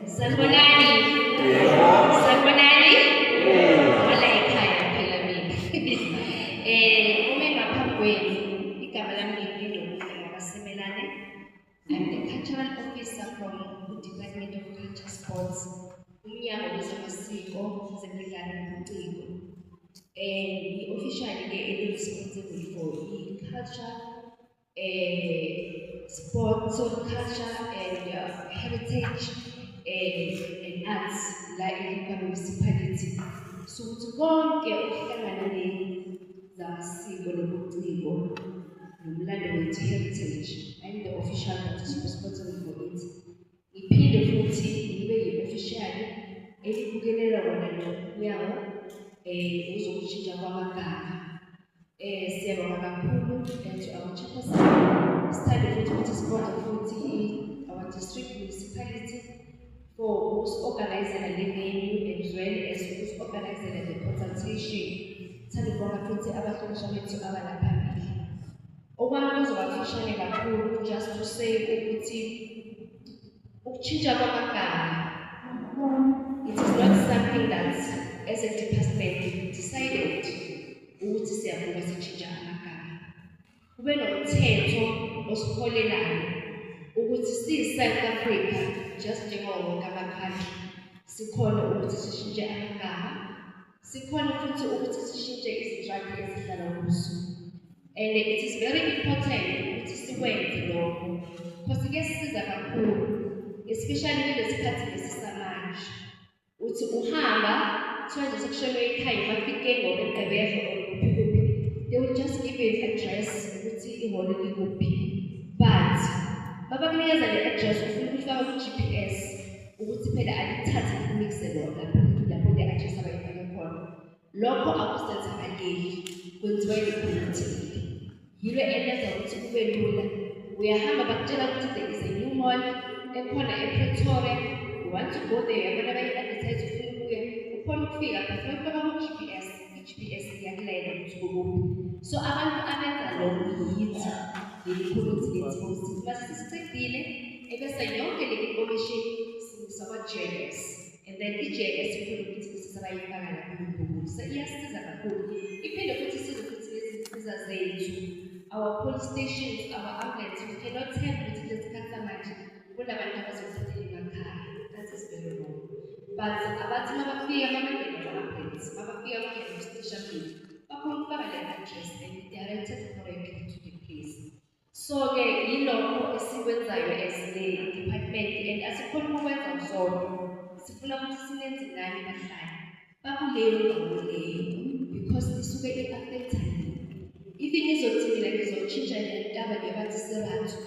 Sanibonani. Sanibonani. Wala ekhaya phela mina. Uma ngaphambi kwenu igama lami ngiphindo ngakasemelane. I'm the cultural officer from the Department of Culture Sports. Umnyango wezamasiko zemidlalo nobuciko. Officially responsible for culture, sports, culture and heritage and arts like in the municipality. So to go get zamasiko nobuciko nomlando wethu heritage. I'm the official that is responsible for it. Iphinde futhi ngibe yi-official elibukelela wona lo mnyango uzokushintsha kwamagama. Siyabonga kakhulu and our chairperson studied with sport futhi our district municipality for organizing the venue as well as organizing the consultation. Siyabonga futhi abahlonishwa bethu abalaphambili. Okwami kuzobafishane kakhulu just to say ukuthi ukutshintsha kwamagama, it is not something that as a department we decided ukuthi siyabona sitshintsha amagama. Kube nomthetho osiholelayo ukuthi si-South Africa just njengawo wonke ama-country sikhona ukuthi sishintshe amagama, sikhona futhi ukuthi sishintshe izinhlaka ezihlala kuzo. And it is very important ukuthi sikwenze lokho because kuyasisiza kakhulu, especially kulesikhathi lesisamanje. Uthi uhamba kuthiwa sekushelwe ekhaya bafike ngoRegqeberha or kuphi, they will just give you an address ukuthi ihholo likuphi, but babakunikeza le address ufuna ukufaka ku-GPS ukuthi phela alithathe likunikise lona lapho le address abayifake khona. Lokho akusenzakaleli, kwenziwa yi-politiki. Yilo elenza ukuthi kube lula. Uyahamba bakutshela ukuthi there is a new mall ekhona ePretoria, you want to go there, whenever you advertise ufuna ukuya, ukhona ukufika before ufaka ku-GPS, i-GPS iyakulayela ukuthi ukuphi. So abantu abenza lokho yithi leli community lethu mase sisicedile ebese yonke le information sibisa kwa-GIS, and then i-GIS ikhona ukuthi sisabayifaka lapho kuBhulu. So iyasisiza kakhulu. Iphinde futhi isize futhi lezinsiza zethu, our police stations, our outlets, we cannot help ukuthi lesikhathi samanje kunabantu abazothathela emakhaya. That is very wrong. But abathi mabafika bamangena ama-plates, mabafika bangena ku-station gate, bakhona ukufaka le address and directed correctly to the place. So-ke yilokho esikwenzayo as the department, and asikhona ukwenza usodwa, sifuna ukuthi sinenze nani bahlali bakuleyo ndawo leyo because isuke i-affecta nini. Even izothini like izotshintsha lentaba ngebathi sebathu,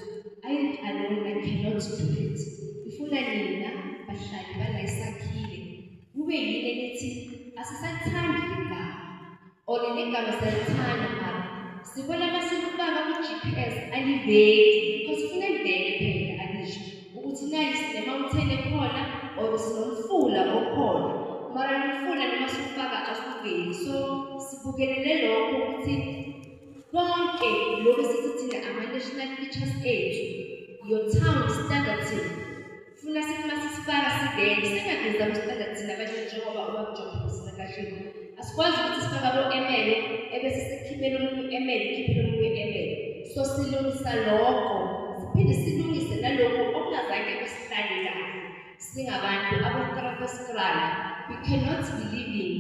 I alone I cannot do it. Ifuna nina bahlali bala isakhile kube yini elithi asisathandi igama or le gama salithanda mara sibona masikufaka ku-GPS aliveli because ifuna livele phela alisho ukuthi nayi sine-mountain ekhona or sinomfula okhona, mara nomfula noma siwufaka asiveli. So sibukelele lokho ukuthi konke lokho sisithina ama-national features ethu, your town standards funa sithi masisifaka sivele singageza ku-standards nabanye njengoba ubakujobhusisa kahle. Asikwazi ukuthi sifaka abo-ML ebese sikhiphele omunye ML ikhiphele omunye ML. So silungisa lokho siphinde silungise nalokho okungazange kusihlale kahle singabantu abo-professional. We cannot be living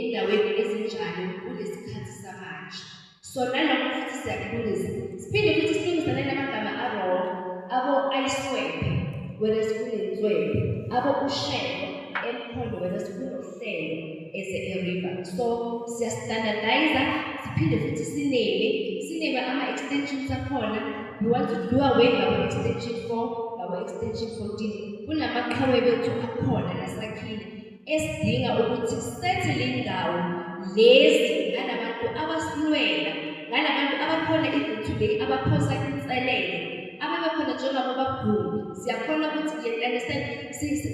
endaweni ezinjalo kulesikhathi samanje. So nalokho futhi siyakubulisa siphinde futhi silungisane namagama a-wrong, abo-iSwap whereas kunenzwebe, abo-ushebo emkhondo whereas kunohlelo as a river. So siyastandardize, siphinde futhi sineme ama-extensions akhona. We want to do away our extension 4, our extension 14. Kunamaqhawe bethu akhona lasakhile esidinga ukuthi settle indawo lezi ngalabantu abasilwela, ngalabantu abakhona even today abaphosa inselele, ababekhona njengabo baBhulu. Siyakhona ukuthi understand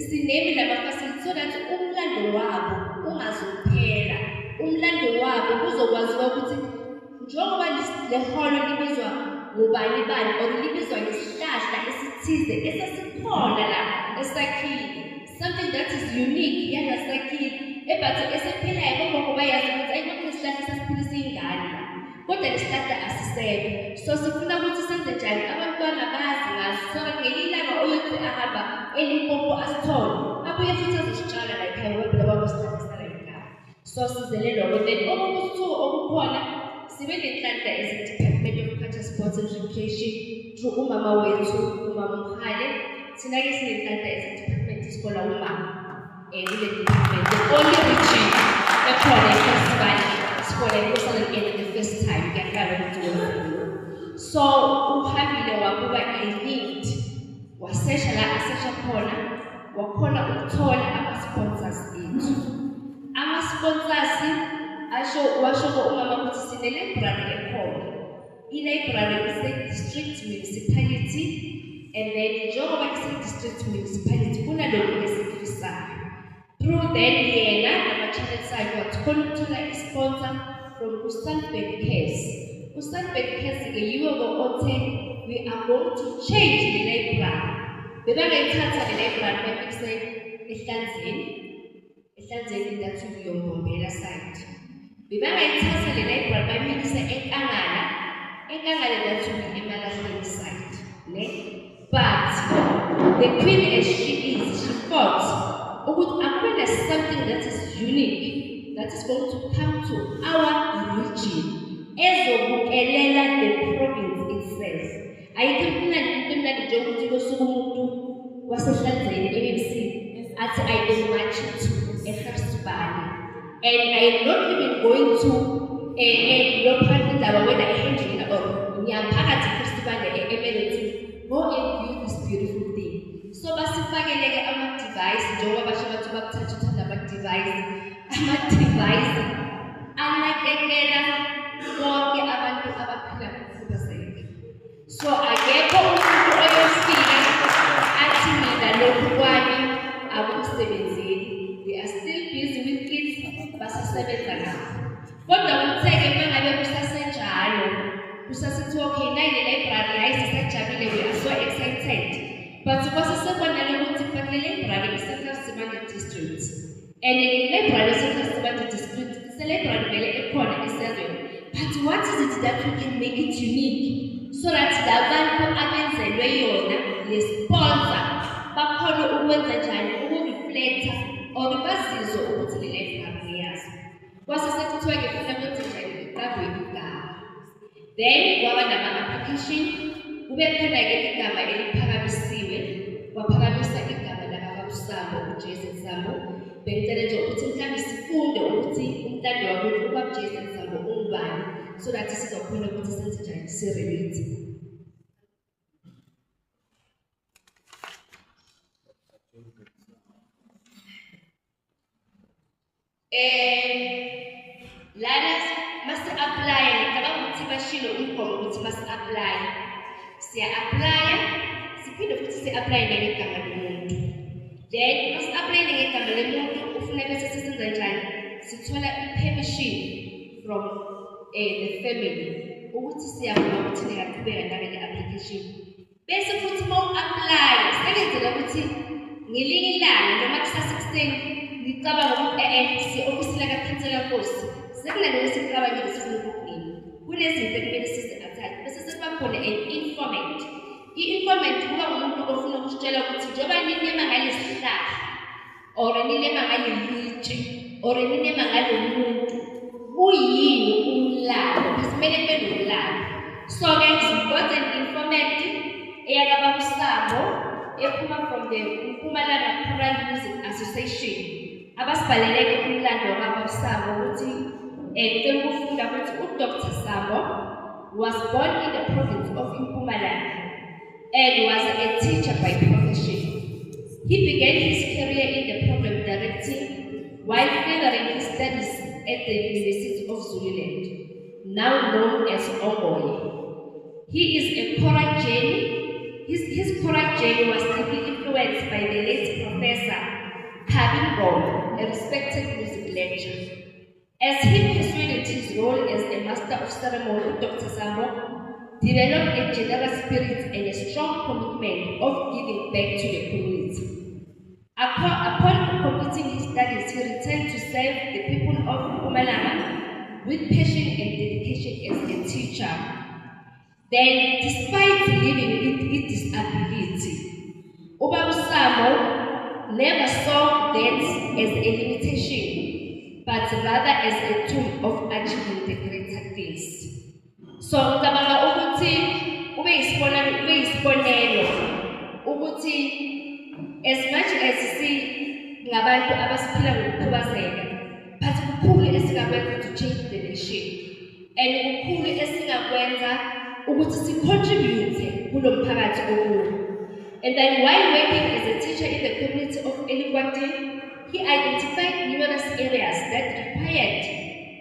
sineme lama-facility so that umlando wabo ungazophela, umlando wabo kuzokwaziwa ukuthi njengoba le holo libizwa ngubani bani or libizwa ngesihlahla esithize esasikhona la esakhile, something that is unique yangasakhile ebhathe esephilayo ngoba bayazi ukuthi ayikho isihlahla sasiphilisa ingane la kodwa lesihlahla asisekho. So sifuna ukuthi senze njani abantwana bazi ngaso so ngelilanga oyothi ahamba eLimpopo asithole abuye futhi azositshala la ekhaya ngoba phela kwakosihlahla sala ekhaya. So sizele lokho then okusithiwa okukhona sibe nenhlanhla as a Department of Culture, Sports and Recreation through umama wethu umama Mkhale. Thina ke sinenhlanhla as a department isikole umama kule department the only region ekhona ifestival isikole kusalele the first time ngiyaqala ukuthi so uhambile wakuba elite wasesha la asesha khona wakhona ukuthola ama-sponsors ethu. Ama-sponsors washo umama ukuthi sine-library ekhona. I-library ise-district municipality and then njengoba ise-district municipality kunalokhu esikufisayo. Through then yena nama-channel sakhe wathola ukuthola i-sponsor from uSandberg Cares. uSandberg Cares-ke yiwo othe we are going to change the library. Bebangayithatha le library bemikise eHlanzeni that will be on Bombela side. Bebangayithatha le library bemikise eNkangala that will be eMalahleni side. But the queen as she thought there's something that is unique that is going to come to our region ezobukelela the province itself. I am marching to and I am not even going to a local whether I handle or go and view this beautiful thing. So basifakeleke ama-device njengoba basho bathi bakuthatha uthanda ama-device anakekela bonke abantu abaphila ngokukhubazeka. So akekho umuntu oyofika athi mina lokhu kwami akumsebenzeli. We are still busy with kids basasebenza ngakho. Kodwa kutheke mangabe kusasenjalo kusasithiwa okay nayi le library hayi sisajabule we are so excited. But kwasesebona lokuthi but le library iseKasimande district and le library iseKasimande district library vele ekhona esezweni. But what is it that we can make it unique so that labantu abenzelwe yona le sponsor bakhona ukwenza njani ukureflecta or bazizwe ukuthi le library yazi. Kwasesekuthiwa ke funa kwenze njani iqabweni igama. Then kwaba nama-application kube khona ke igama eliphakamisiwe waphakamisa igama lakaBabusabo uJason Sambo. Bengicela nje ukuthi mhlawumbe sifunde ukuthi umntando wakuthi ubaJason Sambo ungubani so that sizokhona ukuthi senze njani sirelate. Lana must apply ngicabanga ukuthi bashilo umgomo ukuthi must apply. Siya-apply siphinde futhi si-apply ngegama lomuntu. Then must apply ngegama lomuntu ufuna bese sisenza njani? Sithola i-permission from the family ukuthi siyabona ukuthi niyaqhubeka nale application. Bese futhi mawu-apply sekenzela ukuthi ngelinye ilanga noma kusasa ekuseni ngicabanga ukuthi si-ofisi lakakhansela Nkosi sekunale esikucabangile sifuna ukukugcina. Kunezinto ekumele sizi-attach bese sekubakhona an informant. I-informant kuba umuntu ofuna ukusitshela ukuthi njengoba ninema ngalesi sihlahla or ninema ngale litshe or ninema ngalo muntu kuyini umlando kumele kube nomlando. So-ke sibona an informant eyakaBabusabo ephuma from the Mpumalanga Choral Music Association abasibhaleleke umlando wakaBabusabo ukuthi ngicela ukufunda ukuthi uDr. Sambo was born in the province of Mpumalanga and was a teacher by profession. He began his career in the program directing while furthering his studies at the University of Zululand, now known as Ongoye. He is a choral journey. His choral journey was deeply influenced by the late Professor Kabin Gom, a respected music lecturer. As he pursued his role as a master of ceremony, Dr. Sambo develop a generous spirit and a strong commitment of giving back to the community. Upon completing his studies, he returned to serve the people of Mpumalanga with passion and dedication as a teacher. Then, despite living with disability, Ubaba Samo never saw that as a limitation, but rather as a tool of achieving the greater things. So, ngicabanga ukuthi ube isibonelo ukuthi as much as ngabantu abasiphila ngokukhubazeka, but kukhulu esingakwenza to change the nation, and kukhulu esingakwenza ukuthi sicontribute kulo mphakathi okuwo. And then while working as a teacher in the community of Elukwatini, he identified numerous areas that required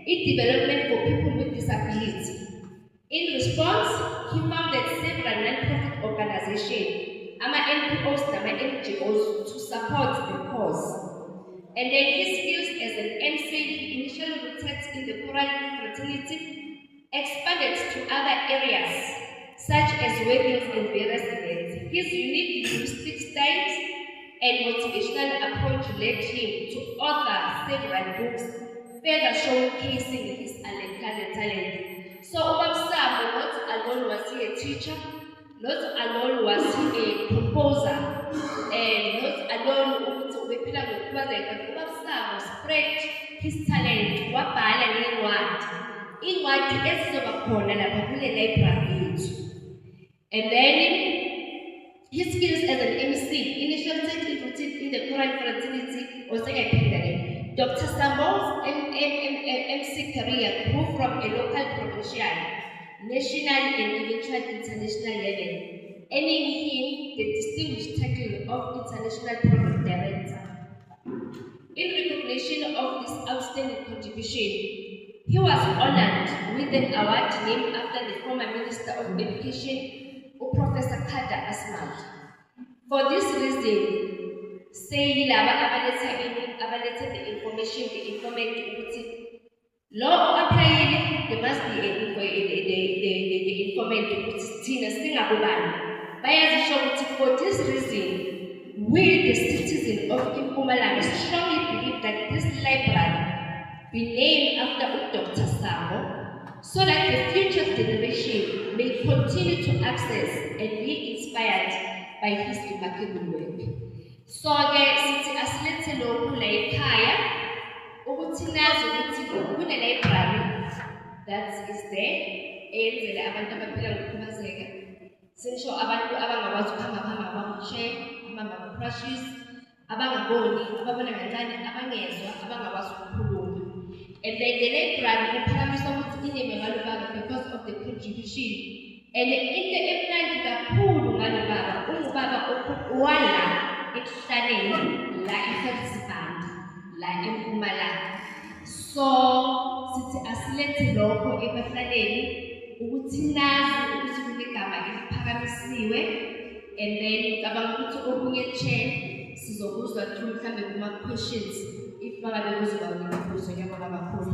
development for people with disability. In response, he founded several non-profit organizations, NPOs and NGOs, to support the cause. And then his skills as an MC, he initially rooted in the choral fraternity, expanded to other areas, such as weddings and various events. His unique linguistic styles and motivational approach led him to author several books, further showcasing his talent. So Ubaba Samo not alone was he a teacher, not alone was he a composer, and not alone ubephila ngokukhubazeka. Ubaba Samo spread his talent, wabhala ngencwadi ezizoba khona lapha kule library yethu. And then his skills as an MC, initially rooted in the choral fraternity, was a Dr. Samo's MC career grew from a local, provincial, national, and eventually international level, earning him the distinguished title of International Program Director. In recognition of this outstanding contribution, he was honored with an award named after the former Minister of Education, Professor Khada Asmat. For this reason, say the information, the informant, law applying, there must be the informant, for this reason, we, the citizens of Mpumalanga, strongly believe that this library be named after Dr. Samo, so that the future generation may continue to access and be inspired by his remarkable work. So sithi asilethe lokhu la ekhaya ukuthi nazi ukuthi kune library that is there eyenzele abantu abaphila ngokukhubazeka. Sisho abantu abangakwazi ukuhamba ama-wheelchair, ama-crutches, abangaboni, ababona kancane, abangezwa, abangakwazi ukukhuluma. And then the library iphakamisa ukuthi ineme ngalo baba because of the contribution. And in the emnandi kakhulu ngalo baba, ungubaba wala ekuhlaleni la eFeldsband, la eMpumalanga. So sithi asilethe lokho ebahlaleni ukuthi nazi ukuthi kunegama eliphakamisiwe, and then ngicabanga ukuthi okunye chair sizokuzwa through mhlambe kuma questions if baba bekuzoba nemibuzo. Ngiyabonga kakhulu.